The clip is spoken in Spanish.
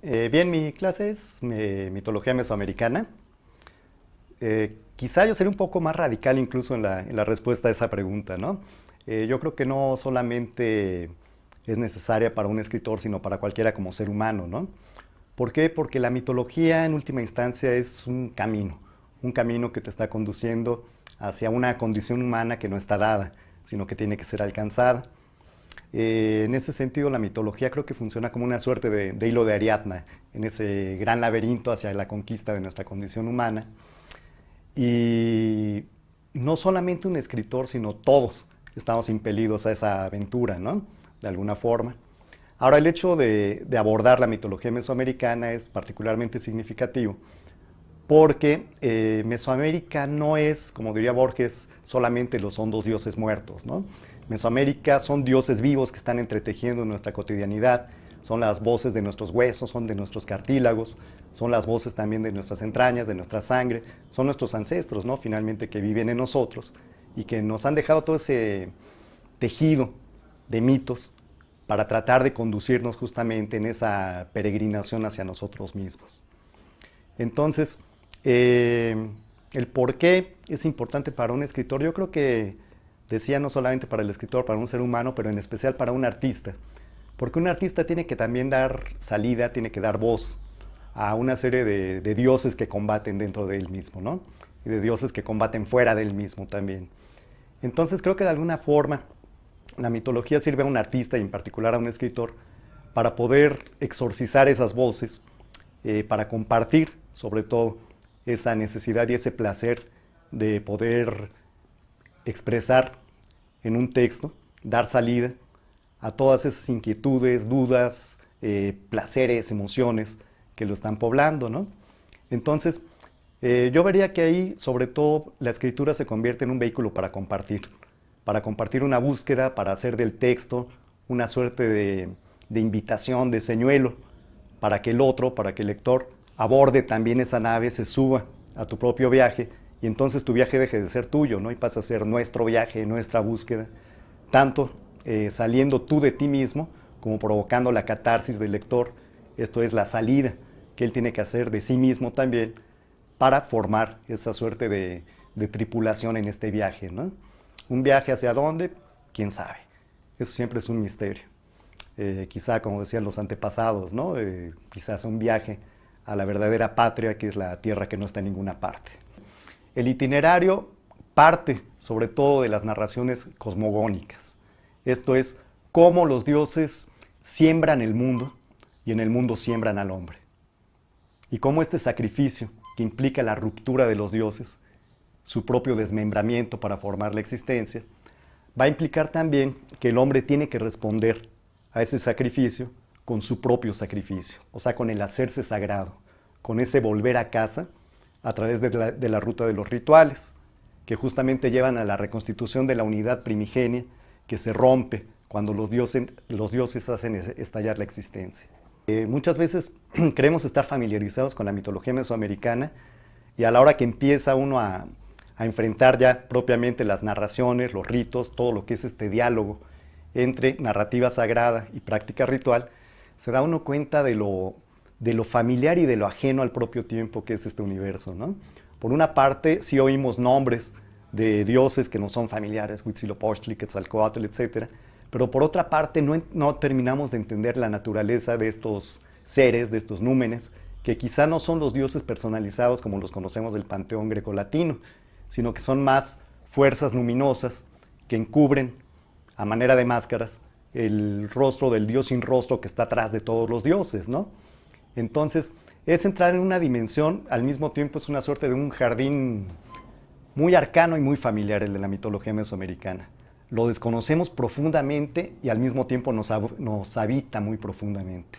Bien, mi clase es mitología mesoamericana. Quizá yo sería un poco más radical incluso en la respuesta a esa pregunta, ¿no? Yo creo que no solamente es necesaria para un escritor, sino para cualquiera como ser humano, ¿no? ¿Por qué? Porque la mitología en última instancia es un camino que te está conduciendo hacia una condición humana que no está dada, sino que tiene que ser alcanzada. En ese sentido, la mitología creo que funciona como una suerte de hilo de Ariadna, en ese gran laberinto hacia la conquista de nuestra condición humana. Y no solamente un escritor, sino todos estamos impelidos a esa aventura, ¿no? De alguna forma. Ahora, el hecho de abordar la mitología mesoamericana es particularmente significativo porque Mesoamérica no es, como diría Borges, solamente los hondos dioses muertos, ¿no? Mesoamérica son dioses vivos que están entretejiendo en nuestra cotidianidad, son las voces de nuestros huesos, son de nuestros cartílagos, son las voces también de nuestras entrañas, de nuestra sangre, son nuestros ancestros, ¿no? Finalmente, que viven en nosotros y que nos han dejado todo ese tejido de mitos para tratar de conducirnos justamente en esa peregrinación hacia nosotros mismos. Entonces, el por qué es importante para un escritor, yo creo que decía no solamente para el escritor, para un ser humano, pero en especial para un artista. Porque un artista tiene que también dar salida, tiene que dar voz a una serie de dioses que combaten dentro de él mismo, ¿no? Y de dioses que combaten fuera de él mismo también. Entonces creo que de alguna forma la mitología sirve a un artista y en particular a un escritor para poder exorcizar esas voces, para compartir sobre todo esa necesidad y ese placer de poder expresar en un texto, dar salida a todas esas inquietudes, dudas, placeres, emociones que lo están poblando, ¿no? Entonces, yo vería que ahí, sobre todo, la escritura se convierte en un vehículo para compartir una búsqueda, para hacer del texto una suerte de invitación, de señuelo, para que el otro, para que el lector aborde también esa nave, se suba a tu propio viaje y entonces tu viaje deje de ser tuyo, ¿no? Y pasa a ser nuestro viaje, nuestra búsqueda, tanto saliendo tú de ti mismo como provocando la catarsis del lector. Esto es la salida que él tiene que hacer de sí mismo también para formar esa suerte de tripulación en este viaje, ¿no? ¿Un viaje hacia dónde? ¿Quién sabe? Eso siempre es un misterio. Quizá, como decían los antepasados, ¿no? Quizás un viaje a la verdadera patria, que es la tierra que no está en ninguna parte. El itinerario parte sobre todo de las narraciones cosmogónicas. Esto es, cómo los dioses siembran el mundo y en el mundo siembran al hombre. Y cómo este sacrificio, que implica la ruptura de los dioses, su propio desmembramiento para formar la existencia, va a implicar también que el hombre tiene que responder a ese sacrificio con su propio sacrificio, o sea, con el hacerse sagrado, con ese volver a casa a través de la ruta de los rituales, que justamente llevan a la reconstitución de la unidad primigenia que se rompe cuando los dioses hacen estallar la existencia. Muchas veces creemos estar familiarizados con la mitología mesoamericana y a la hora que empieza uno a enfrentar ya propiamente las narraciones, los ritos, todo lo que es este diálogo entre narrativa sagrada y práctica ritual, se da uno cuenta de lo familiar y de lo ajeno al propio tiempo que es este universo, ¿no? Por una parte, sí oímos nombres de dioses que nos son familiares, Huitzilopochtli, Quetzalcóatl, etc. Pero por otra parte, no terminamos de entender la naturaleza de estos seres, de estos númenes, que quizá no son los dioses personalizados como los conocemos del panteón grecolatino, sino que son más fuerzas luminosas que encubren, a manera de máscaras, el rostro del dios sin rostro que está atrás de todos los dioses, ¿no? Entonces, es entrar en una dimensión, al mismo tiempo es una suerte de un jardín muy arcano y muy familiar, el de la mitología mesoamericana. Lo desconocemos profundamente y al mismo tiempo nos habita muy profundamente.